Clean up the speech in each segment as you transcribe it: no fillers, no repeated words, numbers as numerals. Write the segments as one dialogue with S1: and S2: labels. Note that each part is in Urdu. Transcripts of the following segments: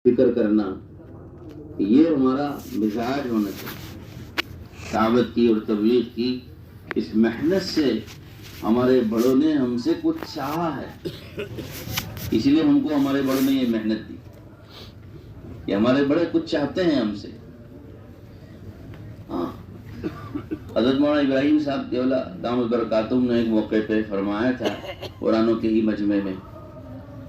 S1: فکر کرنا، یہ ہمارا مزاج ہونا چاہیے. دعوت کی اور تبلیغ کی اس محنت سے ہمارے بڑوں نے ہم سے کچھ چاہا ہے، اس لیے ہم کو ہمارے بڑوں نے یہ محنت دی کہ ہمارے بڑے کچھ چاہتے ہیں ہم سے. ہاں، حضرت مولانا ابراہیم صاحب کیولا دامت برکاتہم نے ایک موقع پہ فرمایا تھا قرآنوں کے ہی مجمع میں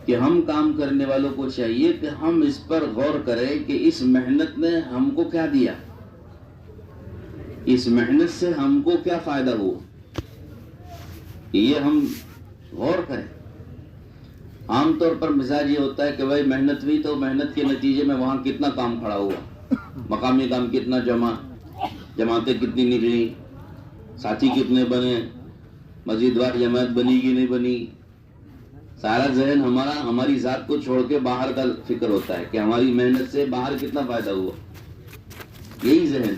S1: کہ ہم کام کرنے والوں کو چاہیے کہ ہم اس پر غور کریں کہ اس محنت نے ہم کو کیا دیا، اس محنت سے ہم کو کیا فائدہ ہوا، یہ ہم غور کریں. عام طور پر مزاج یہ ہوتا ہے کہ بھائی محنت ہوئی تو محنت کے نتیجے میں وہاں کتنا کام کھڑا ہوا، مقامی کام کتنا جماعتیں کتنی نکلی، ساتھی کتنے بنے، مزید وار جماعت بنی کہ نہیں بنی. سارا ذہن ہماری ذات کو چھوڑ کے باہر کا فکر ہوتا ہے کہ ہماری محنت سے باہر کتنا فائدہ ہوا. یہی ذہن،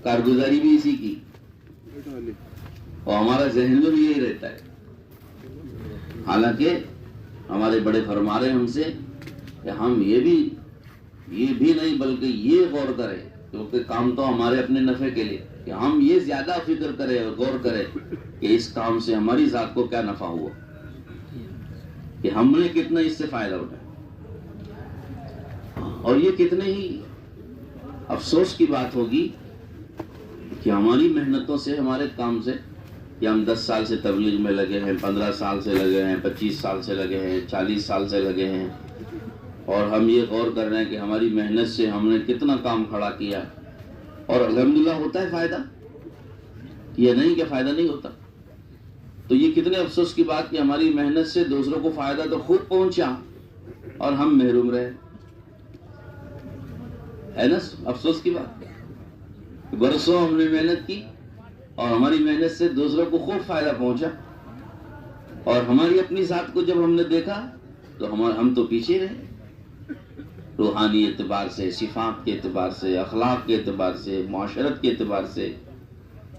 S1: کارگزاری بھی اسی کی، اور ہمارا ذہن میں بھی یہی رہتا ہے. حالانکہ ہمارے بڑے فرما رہے ہیں ہم سے کہ ہم یہ بھی نہیں بلکہ یہ غور کریں، کیونکہ کام تو ہمارے اپنے نفع کے لیے، کہ ہم یہ زیادہ فکر کریں اور غور کریں کہ اس کام سے ہماری ذات کو کیا نفع ہوا، کہ ہم نے کتنا اس سے فائدہ اٹھایا. اور یہ کتنے ہی افسوس کی بات ہوگی کہ ہماری محنتوں سے، ہمارے کام سے، کہ ہم 10 سال سے تبلیغ میں لگے ہیں، 15 سال سے لگے ہیں، 25 سال سے لگے ہیں، 40 سال سے لگے ہیں، اور ہم یہ غور کر رہے ہیں کہ ہماری محنت سے ہم نے کتنا کام کھڑا کیا، اور الحمدللہ ہوتا ہے فائدہ، یہ نہیں کہ فائدہ نہیں ہوتا. تو یہ کتنے افسوس کی بات کہ ہماری محنت سے دوسروں کو فائدہ تو خود پہنچا اور ہم محروم رہے. ہے نا افسوس کی بات، برسوں ہم نے محنت کی اور ہماری محنت سے دوسروں کو خوب فائدہ پہنچا، اور ہماری اپنی ذات کو جب ہم نے دیکھا تو ہم تو پیچھے رہے. روحانی اعتبار سے، صفات کے اعتبار سے، اخلاق کے اعتبار سے، معاشرت کے اعتبار سے،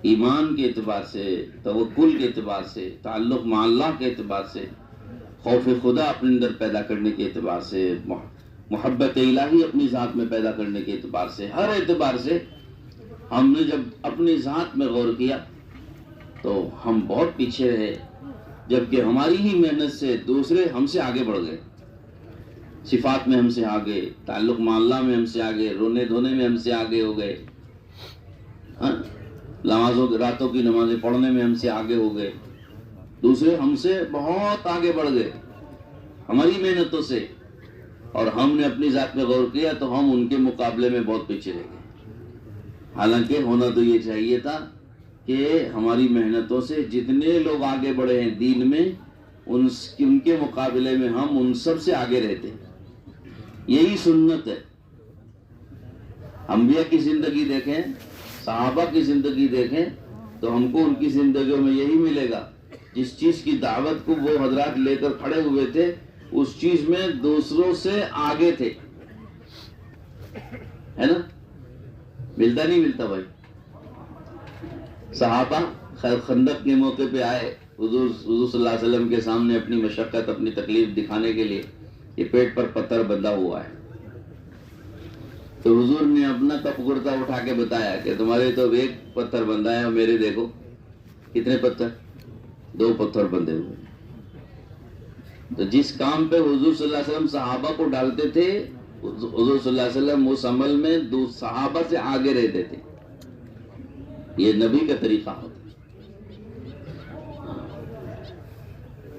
S1: ایمان کے اعتبار سے، توکل کے اعتبار سے، تعلق مع اللہ کے اعتبار سے، خوف خدا اپنے اندر پیدا کرنے کے اعتبار سے، محبت الہی اپنی ذات میں پیدا کرنے کے اعتبار سے، ہر اعتبار سے ہم نے جب اپنی ذات میں غور کیا تو ہم بہت پیچھے رہے، جبکہ ہماری ہی محنت سے دوسرے ہم سے آگے بڑھ گئے. صفات میں ہم سے آگے، تعلق مع اللہ میں ہم سے آگے، رونے دھونے میں ہم سے آگے ہو گئے، راتوں کی نمازیں پڑھنے میں ہم سے آگے ہو گئے. دوسرے ہم سے بہت آگے بڑھ گئے ہماری محنتوں سے، اور ہم نے اپنی ذات میں غور کیا تو ہم ان کے مقابلے میں بہت پیچھے رہ گئے. حالانکہ ہونا تو یہ چاہیے تھا کہ ہماری محنتوں سے جتنے لوگ آگے بڑھے ہیں دین میں، ان کے مقابلے میں ہم ان سب سے آگے رہتے ہیں. یہی سنت ہے. انبیاء کی زندگی دیکھیں، صحابہ کی زندگی دیکھیں تو ہم کو ان کی زندگیوں میں یہی ملے گا. جس چیز کی دعوت کو وہ حضرات لے کر کھڑے ہوئے تھے اس چیز میں دوسروں سے آگے تھے. ہے نا؟ ملتا نہیں ملتا بھائی. صحابہ خندق کے موقع پہ آئے حضور صلی اللہ علیہ وسلم کے سامنے اپنی مشقت، اپنی تکلیف دکھانے کے لیے، یہ پیٹ پر پتھر بندھا ہوا ہے. تو حضور نے اپنا کپ کرتا اٹھا کے بتایا کہ تمہارے تو ایک پتھر بندھا ہے اور میرے دیکھو کتنے پتھر، 2 پتھر بندھے ہوئے. تو جس کام پہ حضور صلی اللہ علیہ وسلم صحابہ کو ڈالتے تھے، حضور صلی اللہ علیہ وسلم اس عمل میں صحابہ سے آگے رہتے تھے. یہ نبی کا طریقہ ہوتا ہے.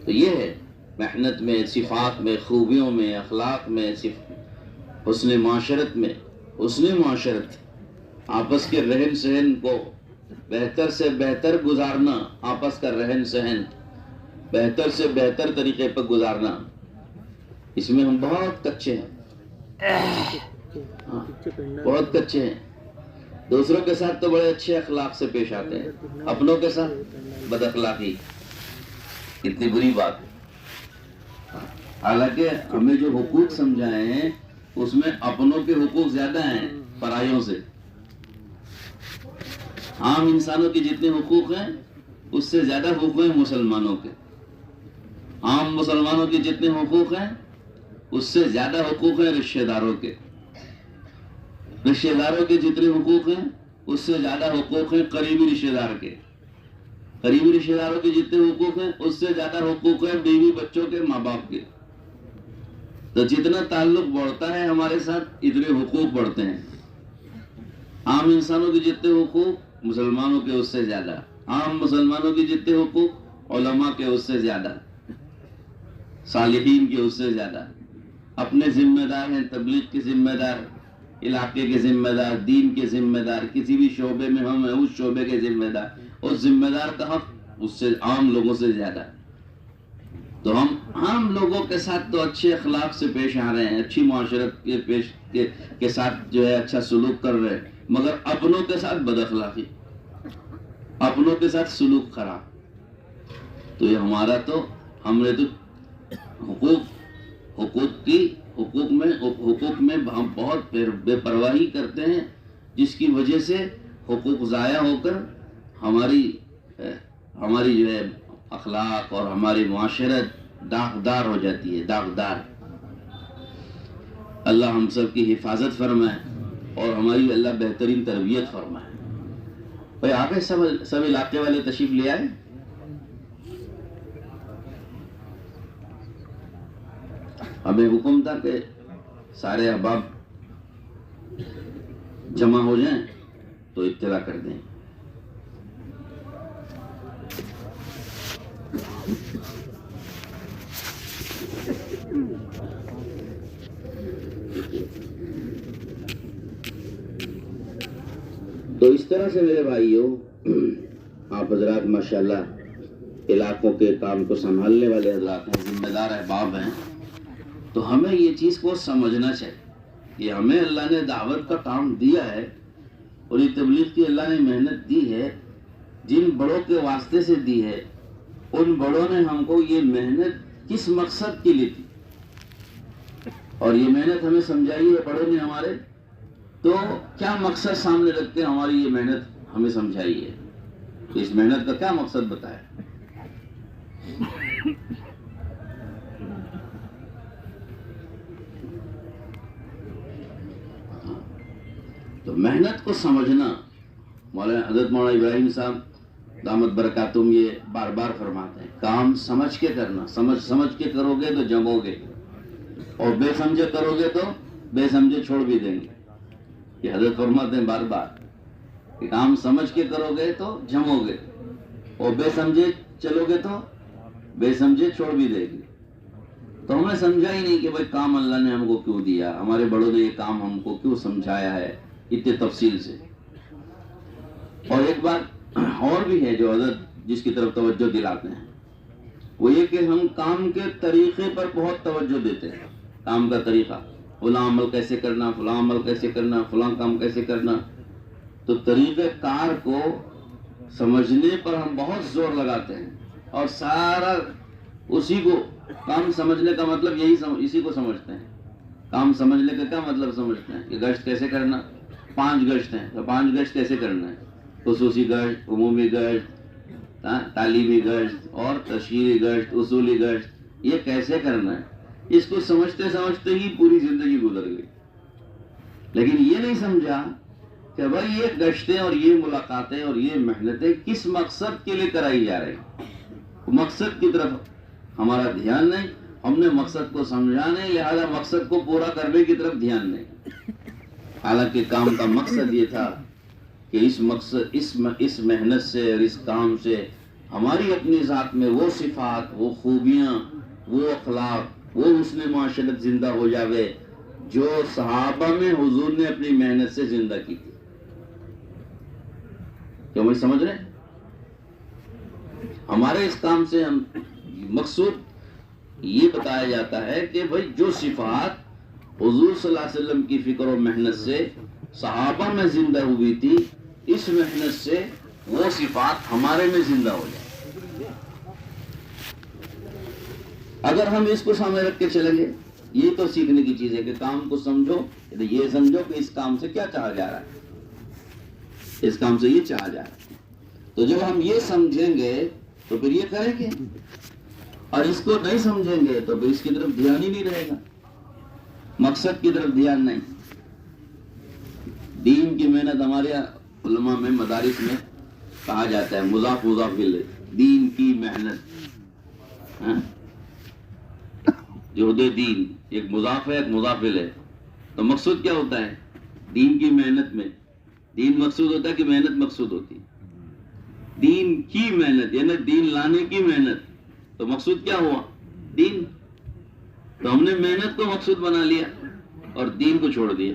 S1: تو یہ ہے محنت میں، صفات میں، خوبیوں میں، اخلاق میں، حسن معاشرت میں، حسن معاشرت، آپس کے رہن سہن کو بہتر سے بہتر گزارنا، آپس کا رہن سہن بہتر سے بہتر طریقے پر گزارنا، اس میں ہم بہت کچے ہیں. بہت کچے ہیں. دوسروں کے ساتھ تو بڑے اچھے اخلاق سے پیش آتے ہیں، اپنوں کے ساتھ بد اخلاقی، کتنی بری بات ہے. حالانکہ ہمیں جو حقوق سمجھائے ہیں اس میں اپنوں کے حقوق زیادہ ہیں پرائیوں سے. عام انسانوں کے جتنے حقوق ہیں اس سے زیادہ حقوق ہیں مسلمانوں کے. عام مسلمانوں کے جتنے حقوق ہیں اس سے زیادہ حقوق ہیں رشتہ داروں کے. رشتہ داروں کے جتنے حقوق ہیں اس سے زیادہ حقوق ہیں قریبی رشتہ دار کے. قریبی رشتہ داروں کے جتنے حقوق ہیں اس سے زیادہ حقوق ہیں بیوی بچوں کے، ماں باپ کے. تو جتنا تعلق بڑھتا ہے ہمارے ساتھ اتنے حقوق بڑھتے ہیں. عام انسانوں کے جتنے حقوق مسلمانوں کے اس سے زیادہ، عام مسلمانوں کے جتنے حقوق علماء کے اس سے زیادہ، صالحین کے اس سے زیادہ. اپنے ذمہ دار ہیں، تبلیغ کے ذمہ دار، علاقے کے ذمہ دار، دین کے ذمہ دار، کسی بھی شعبے میں ہم ہیں اس شعبے کے ذمہ دار. اس ذمہ دار کا حق اس سے عام لوگوں سے زیادہ. تو ہم عام لوگوں کے ساتھ تو اچھے اخلاق سے پیش آ رہے ہیں، اچھی معاشرت کے ساتھ جو ہے اچھا سلوک کر رہے ہیں، مگر اپنوں کے ساتھ بد اخلاقی، اپنوں کے ساتھ سلوک خراب. تو یہ ہمارا تو ہم نے تو حقوق میں ہم بہت بے پرواہی کرتے ہیں، جس کی وجہ سے حقوق ضائع ہو کر ہماری جو ہے اخلاق اور ہماری معاشرت داغدار ہو جاتی ہے، داغدار. اللہ ہم سب کی حفاظت فرمائے اور ہماری اللہ بہترین تربیت فرمائے. بھائی آگے سب علاقے والے تشریف لے آئے. ہمیں حکم تھا کہ سارے احباب جمع ہو جائیں تو اطلاع کر دیں. تو اس طرح سے میرے بھائیوں، آپ حضرات ماشاءاللہ علاقوں کے کام کو سنبھالنے والے حضرات ہیں، ذمہ دار احباب ہیں. تو ہمیں یہ چیز کو سمجھنا چاہیے کہ ہمیں اللہ نے دعوت کا کام دیا ہے اور یہ تبلیغ کی اللہ نے محنت دی ہے، جن بڑوں کے واسطے سے دی ہے. ان بڑوں نے ہم کو یہ محنت کس مقصد کے لیے دی اور یہ محنت ہمیں سمجھائی ہے بڑوں نے ہمارے. تو کیا مقصد سامنے رکھ کے ہماری یہ محنت ہمیں سمجھائی ہے، تو اس محنت کا کیا مقصد بتایا. تو محنت کو سمجھنا، حضرت مولانا ابراہیم صاحب دامت برکاتہم یہ بار بار فرماتے ہیں، کام سمجھ کے کرنا. سمجھ کے کرو گے تو جمو گے، اور بے سمجھے کرو گے تو بے سمجھے چھوڑ بھی دیں گے. یہ حضرت فرماتے ہیں بار بار کہ کام سمجھ کے کرو گے تو جمو گے، اور بے سمجھے چلو گے تو بے سمجھے چھوڑ بھی دیں گے. تو ہمیں سمجھا ہی نہیں کہ بھائی کام اللہ نے ہم کو کیوں دیا، ہمارے بڑوں نے یہ کام ہم کو کیوں سمجھایا ہے اتنے تفصیل سے. اور ایک بات اور بھی ہے جو حضرت جس کی طرف توجہ دلاتے ہیں، وہ یہ کہ ہم کام کے طریقے پر بہت توجہ دیتے ہیں. کام کا طریقہ، فلاں عمل کیسے کرنا، فلاں عمل کیسے کرنا، فلاں کام کیسے کرنا. تو طریقہ کار کو سمجھنے پر ہم بہت زور لگاتے ہیں، اور سارا اسی کو کام سمجھنے کا مطلب اسی کو سمجھتے ہیں. کام سمجھنے کا کیا مطلب سمجھتے ہیں کہ گشت کیسے کرنا. 5 گشت ہیں تو 5 گشت کیسے کرنا ہے، خصوصی گشت، عمومی گشت، تعلیمی گشت اور تشہیری گشت، اصولی گشت، یہ کیسے کرنا ہے. اس کو سمجھتے سمجھتے ہی پوری زندگی گزر گئی. لیکن یہ نہیں سمجھا کہ بھائی یہ گشتیں اور یہ ملاقاتیں اور یہ محنتیں کس مقصد کے لیے کرائی جا رہی ہیں. مقصد کی طرف ہمارا دھیان نہیں، ہم نے مقصد کو سمجھا نہیں، لہذا مقصد کو پورا کرنے کی طرف دھیان نہیں. حالانکہ کام کا مقصد یہ تھا کہ اس محنت سے اور اس کام سے ہماری اپنی ذات میں وہ صفات، وہ خوبیاں، وہ اخلاق، وہ حسن معاشرت زندہ ہو جاوے جو صحابہ میں حضور نے اپنی محنت سے زندہ کی تھی. کیوں میں سمجھ رہے ہیں؟ ہمارے اس کام سے ہم مقصود یہ بتایا جاتا ہے کہ بھائی جو صفات حضور صلی اللہ علیہ وسلم کی فکر و محنت سے صحابہ میں زندہ ہوئی تھی، اس محنت سے وہ صفات ہمارے میں زندہ ہو جائے. اگر ہم اس کو سامنے رکھ کے چلیں گے، یہ تو سیکھنے کی چیز ہے کہ کام کو سمجھو، یہ سمجھو کہ اس کام سے کیا چاہا جا رہا ہے، اس کام سے یہ چاہا جا رہا ہے. تو جب ہم یہ سمجھیں گے تو پھر یہ کریں گے، اور اس کو نہیں سمجھیں گے تو پھر اس کی طرف دھیان ہی نہیں رہے گا. مقصد کی طرف دھیان نہیں. دین کی محنت ہمارے علماء میں مدارس میں کہا جاتا ہے مضاف مضاف الیہ، دین کی محنت. جہد دین ایک مضاف ہے ایک مضاف الیہ. تو مقصود کیا ہوتا ہے دین کی محنت میں؟ دین مقصود ہوتا ہے کہ محنت مقصود ہوتی ہے؟ دین کی محنت یعنی دین لانے کی محنت. تو مقصود کیا ہوا؟ دین. تو ہم نے محنت کو مقصود بنا لیا اور دین کو چھوڑ دیا.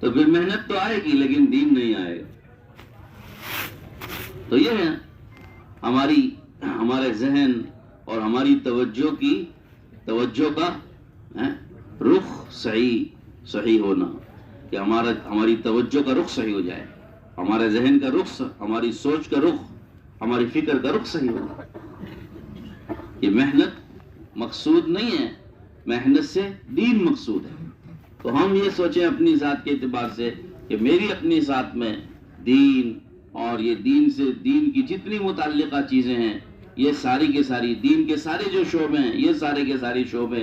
S1: تو پھر محنت تو آئے گی لیکن دین نہیں آئے گا. تو یہ ہے ہمارے ذہن اور ہماری توجہ کا رخ صحیح ہونا، کہ ہماری توجہ کا رخ صحیح ہو جائے، ہمارے ذہن کا رخ، ہماری سوچ کا رخ، ہماری فکر کا رخ صحیح ہونا. یہ محنت مقصود نہیں ہے، محنت سے دین مقصود ہے. تو ہم یہ سوچیں اپنی ذات کے اعتبار سے کہ میری اپنی ذات میں دین اور یہ دین کی جتنی متعلقہ چیزیں ہیں، یہ ساری کے ساری دین کے سارے جو شعبے ہیں، یہ سارے کے سارے شعبے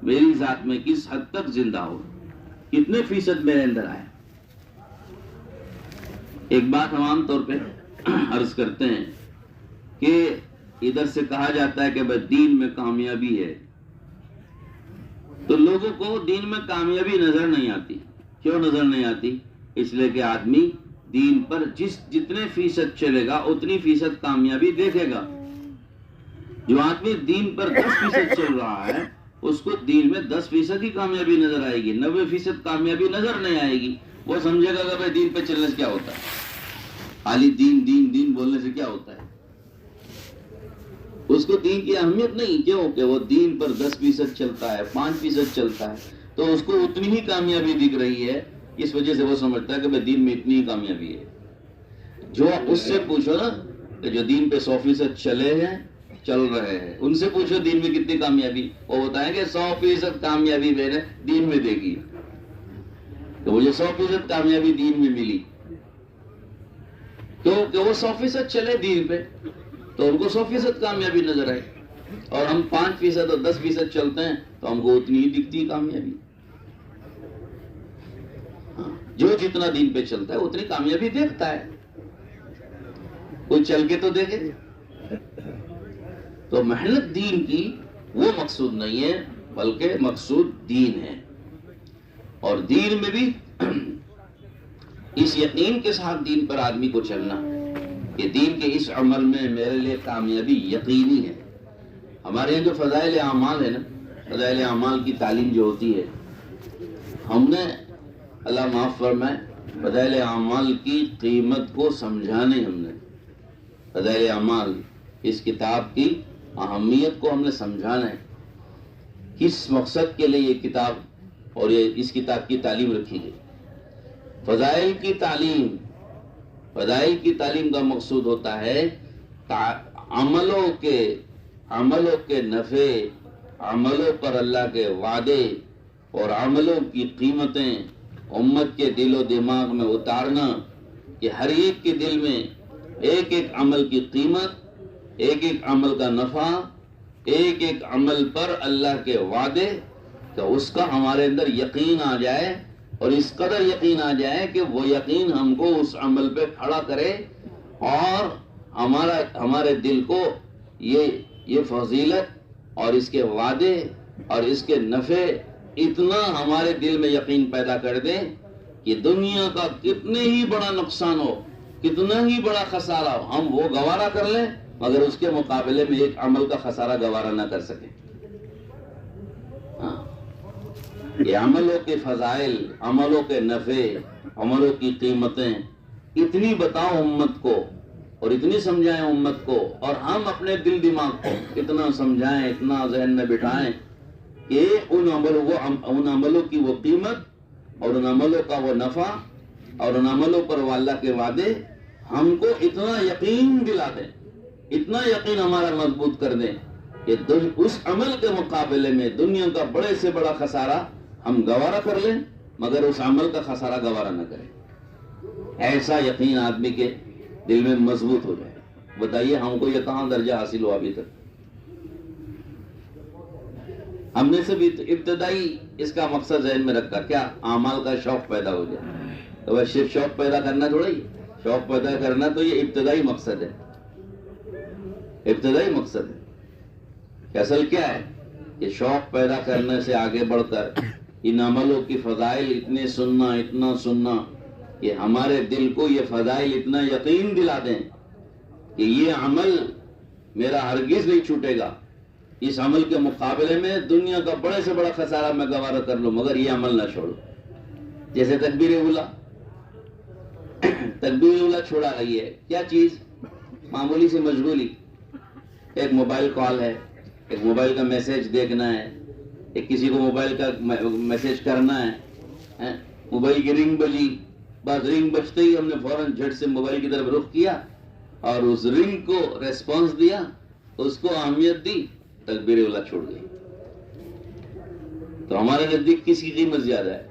S1: میری ذات میں کس حد تک زندہ ہو، کتنے فیصد میرے اندر آئے. ایک بات ہم عام طور پہ عرض کرتے ہیں کہ ادھر سے کہا جاتا ہے کہ بھئی دین میں کامیابی ہے، تو لوگوں کو دین میں کامیابی نظر نہیں آتی. کیوں نظر نہیں آتی؟ اس لیے کہ آدمی دین پر جتنے فیصد چلے گا اتنی فیصد کامیابی دیکھے گا. جو آدمی دین پر 10% چل رہا ہے اس کو دین میں 10% ہی کامیابی نظر آئے گی، 90% کامیابی نظر نہیں آئے گی. وہ سمجھے گا کہ بھائی دین پہ چلنے سے کیا ہوتا ہے، خالی دین دین دین بولنے سے کیا ہوتا ہے. اس کو دین کی اہمیت نہیں. کیوں کہ وہ دین پر 10% چلتا ہے، 5% چلتا ہے، تو اس کو اتنی ہی کامیابی دکھ رہی ہے. اس وجہ سے وہ سمجھتا ہے کہ بھائی دین میں اتنی ہی کامیابی ہے. جو اس سے پوچھو نا کہ جو دین پہ 100% چل رہے ہیں، ان سے پوچھو دین میں کتنی کامیابی، وہ بتائیں کہ 100% کامیابی میں نے دین میں دیکھی. تو مجھے 100% کامیابی دین میں ملی، تو کہ وہ 100% چلے دین پہ تو ان کو 100% کامیابی نظر آئے. اور ہم 5% اور 10% چلتے ہیں تو ہم کو اتنی ہی دکھتی کامیابی. جو جتنا دین پہ چلتا ہے اتنی کامیابی دیکھتا ہے. کوئی چل کے تو دیکھے. تو محنت دین کی وہ مقصود نہیں ہے بلکہ مقصود دین ہے. اور دین میں بھی اس یقین کے ساتھ دین پر آدمی کو چلنا کہ دین کے اس عمل میں میرے لیے کامیابی یقینی ہے. ہمارے یہاں جو فضائل اعمال ہے نا، فضائل اعمال کی تعلیم جو ہوتی ہے، ہم نے اللہ معاف فرمائے فضائل اعمال کی قیمت کو سمجھانے، ہم نے فضائل اعمال اس کتاب کی اہمیت کو ہم نے سمجھانا ہے. کس مقصد کے لیے یہ کتاب اور یہ اس کتاب کی تعلیم رکھی گئی. فضائل کی تعلیم کا مقصود ہوتا ہے عملوں کے نفع، عملوں پر اللہ کے وعدے اور عملوں کی قیمتیں امت کے دل و دماغ میں اتارنا، کہ ہر ایک کے دل میں ایک ایک عمل کی قیمت، ایک ایک عمل کا نفع، ایک ایک عمل پر اللہ کے وعدے، کہ اس کا ہمارے اندر یقین آ جائے. اور اس قدر یقین آ جائے کہ وہ یقین ہم کو اس عمل پہ کھڑا کرے اور ہمارے دل کو یہ فضیلت اور اس کے وعدے اور اس کے نفع اتنا ہمارے دل میں یقین پیدا کر دے کہ دنیا کا کتنے ہی بڑا نقصان ہو، کتنا ہی بڑا خسارہ ہو، ہم وہ گوارا کر لیں مگر اس کے مقابلے میں ایک عمل کا خسارہ گوارا نہ کر سکیں. یہ عملوں کے فضائل، عملوں کے نفع، عملوں کی قیمتیں اتنی بتاؤ امت کو اور اتنی سمجھائیں امت کو، اور ہم اپنے دل دماغ کو اتنا سمجھائیں، اتنا ذہن میں بٹھائیں کہ ان عملوں کی وہ قیمت اور ان عملوں کا وہ نفع اور ان عملوں پر وہ اللہ کے وعدے ہم کو اتنا یقین دلا دیں، اتنا یقین ہمارا مضبوط کر دیں کہ اس عمل کے مقابلے میں دنیا کا بڑے سے بڑا خسارہ ہم گوارا کر لیں مگر اس عمل کا خسارہ گوارا نہ کریں. ایسا یقین آدمی کے دل میں مضبوط ہو جائے. بتائیے ہم کو یہ کہاں درجہ حاصل ہوا ابھی تک؟ ہم نے صرف ابتدائی اس کا مقصد ذہن میں رکھا کیا اعمال کا شوق پیدا ہو جائے. تو بس صرف شوق پیدا کرنا تھوڑا ہی, شوق پیدا کرنا تو یہ ابتدائی مقصد ہے, ابتدائی مقصد ہے. کہ اصل کیا ہے کہ شوق پیدا کرنے سے آگے بڑھ کر ان عملوں کی فضائل اتنا سننا کہ ہمارے دل کو یہ فضائل اتنا یقین دلا دیں کہ یہ عمل میرا ہرگز نہیں چھوٹے گا, اس عمل کے مقابلے میں دنیا کا بڑے سے بڑا خسارہ میں گوارا کر لوں مگر یہ عمل نہ چھوڑوں. جیسے تکبیر اولا, تکبیر اولا چھوڑا رہی ہے, کیا چیز, معمولی سی مشغولی, ایک موبائل کال ہے, ایک موبائل کا میسج دیکھنا ہے, ایک کسی کو موبائل کا میسج کرنا ہے, موبائل کی رنگ بجی, بس رنگ بجتے ہی ہم نے فوراً جھٹ سے موبائل کی طرف رخ کیا اور اس رنگ کو ریسپانس دیا, اس کو اہمیت دی, تکبیر اولا چھوڑ گئی. تو ہمارے نزدیک کس کی قیمت زیادہ ہے,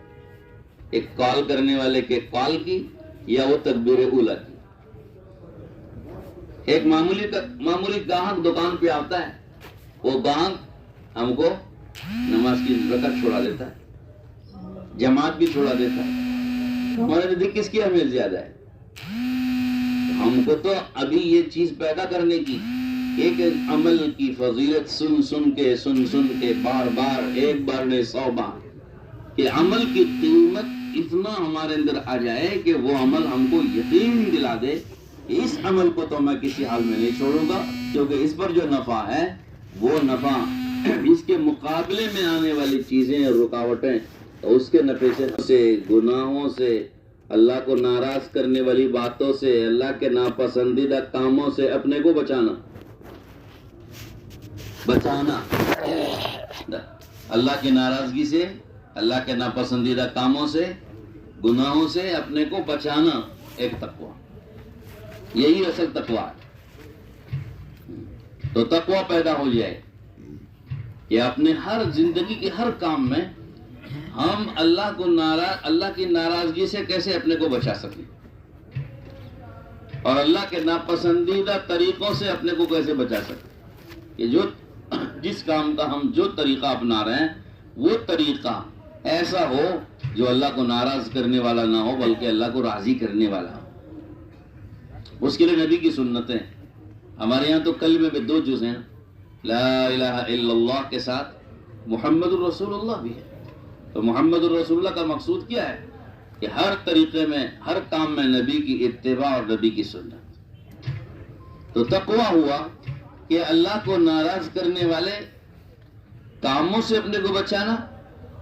S1: ایک کال کرنے والے کے کال کی یا وہ تکبیر اولا کی؟ ایک معمولی گاہک دکان پہ آتا ہے, وہ گاہک ہم کو نماز کی رکعت چھوڑا دیتا ہے, جماعت بھی چھوڑا دیتا ہے. ہمارے نزدیک کس کی اہمیت زیادہ ہے؟ ہم کو تو ابھی یہ چیز پیدا کرنے کی, ایک عمل کی فضیلت سن کے بار بار, ایک بار نہیں 100 بار, کہ عمل کی قیمت اتنا ہمارے اندر آ جائے کہ وہ عمل ہم کو یقین دلا دے کہ اس عمل کو تو میں کسی حال میں نہیں چھوڑوں گا, کیونکہ اس پر جو نفع ہے وہ نفع اس کے مقابلے میں آنے والی چیزیں اور رکاوٹیں, اس کے نفع سے, گناہوں سے, اللہ کو ناراض کرنے والی باتوں سے, اللہ کے ناپسندیدہ کاموں سے اپنے کو بچانا, اللہ کی ناراضگی سے, اللہ کے ناپسندیدہ کاموں سے, گناہوں سے اپنے کو بچانا, ایک تقویٰ, یہی اصل تقویٰ ہے. تو تقویٰ پیدا ہو جائے کہ اپنے ہر زندگی کے ہر کام میں ہم اللہ کی ناراضگی سے کیسے اپنے کو بچا سکیں اور اللہ کے ناپسندیدہ طریقوں سے اپنے کو کیسے بچا سکیں. کہ جس کام کا ہم جو طریقہ اپنا رہے ہیں وہ طریقہ ایسا ہو جو اللہ کو ناراض کرنے والا نہ ہو بلکہ اللہ کو راضی کرنے والا ہو. اس کے لیے نبی کی سنتیں, ہمارے یہاں تو کلمے میں 2 جز ہیں, لا الہ الا اللہ کے ساتھ محمد الرسول اللہ بھی ہے. تو محمد الرسول اللہ کا مقصود کیا ہے کہ ہر طریقے میں, ہر کام میں نبی کی اتباع اور نبی کی سنت. تو تقویٰ ہوا کہ اللہ کو ناراض کرنے والے کاموں سے اپنے کو بچانا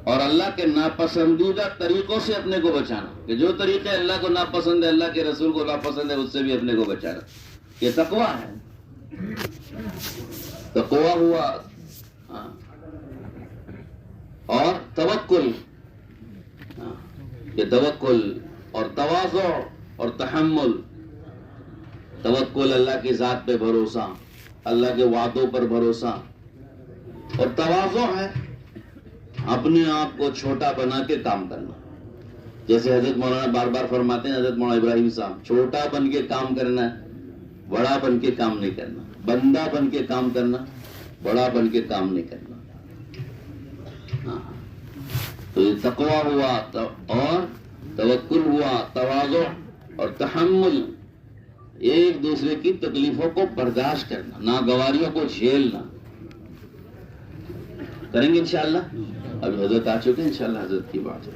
S1: اور اللہ کے ناپسندیدہ طریقوں سے اپنے کو بچانا, کہ جو طریقے اللہ کو ناپسند ہے, اللہ کے رسول کو ناپسند ہے, اس سے بھی اپنے کو بچانا. یہ تقویٰ ہے. تقویٰ ہوا. اور توکل, یہ توکل اور تواضع اور تحمل. توکل اللہ کی ذات پہ بھروسہ, اللہ کے وعدوں پر بھروسہ, اور تواضع ہے اپنے آپ کو چھوٹا بنا کے کام کرنا. جیسے حضرت مولانا بار بار فرماتے ہیں, حضرت مولانا ابراہیم صاحب, چھوٹا بن کے کام کرنا ہے, بڑا بن کے کام نہیں کرنا. بندہ بن کے کام کرنا, بڑا بن کے کام نہیں کرنا. تو یہ تقویٰ ہوا اور توکل ہوا, تواضع اور تحمل, ایک دوسرے کی تکلیفوں کو برداشت کرنا, ناگواریوں کو جھیلنا. کریں گے انشاءاللہ. ابھی حضرت آ چکے ہیں, انشاءاللہ حضرت کی بات ہے.